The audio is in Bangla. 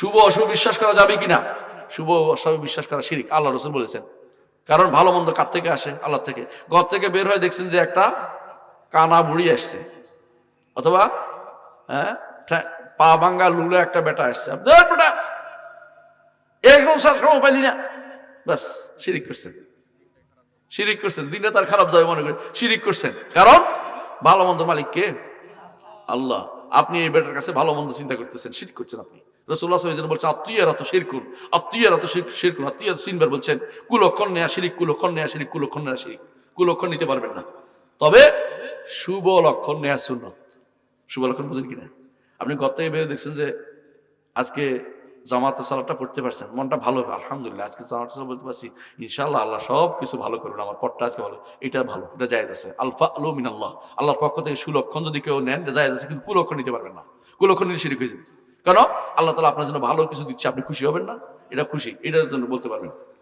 শুভ অশুভ বিশ্বাস করা যাবে কিনা? শুভ অশুভ বিশ্বাস করা শিরিক, আল্লাহ রাসূল বলেছেন। কারণ ভালো মন্দ কার থেকে আসে? আল্লাহ থেকে। ঘর থেকে বের হয়ে দেখছেন যে একটা কানা বুড়ি আসছে, অথবা হ্যাঁ পা ভাঙ্গা লুলে একটা বেটা আসছে, বেটা এরকম সময় পাইলি না, ব্যাস শিরিক করছেন। শিরিক করছেন, দিনটা তার খারাপ যাবে মনে করে শিরিক করছেন। কারণ ভালো মন্দ মালিক কে? আল্লাহ। আপনি এই বেটার কাছে ভালো মন্দ চিন্তা করতেছেন, শিরক করছেন আপনি। রাসূলুল্লাহ সাল্লাল্লাহু আলাইহি ওয়াসাল্লাম বলছেন আত্মীয়রা তো শিরকুন, আত্মীয়রা তো শিরকুন, আত্মীয় তিনবার বলছেন। কুলক্ষণ নেয়া শিরিক, কুলক্ষণ নেয়া শিরিক, কুলক্ষণ নেয়া শিরিক। কুলক্ষণ নিতে পারবেন না, তবে শুভ লক্ষণ নেয়া সুন্নাত। শুভ লক্ষণ বুঝেন কিনা? আপনি গত থেকে ভেবে দেখছেন যে আজকে জামাতে সালাতটা পড়তে পারছেন, মনটা ভালো হবে, আলহামদুলিল্লাহ আজকে জামাতে সালাত বলতে পারছি, ইনশাআল্লাহ আল্লাহ সব কিছু ভালো করবেন, আমার পথটা আজকে ভালো, এটা ভালো, এটা জায়েজ আছে। আল ফা'লু মিনাল্লাহ, আল্লাহর পক্ষ থেকে সুলক্ষণ যদি কেউ নেন এটা জায়েজ আছে, কিন্তু কুলক্ষণ নিতে পারবেন না। কুলক্ষণ নিলে শিরক হয়ে যাবে। কেন? আল্লাহ তাআলা আপনার জন্য ভালো কিছু দিচ্ছে, আপনি খুশি হবেন না? এটা খুশি, এটার জন্য বলতে পারবেন।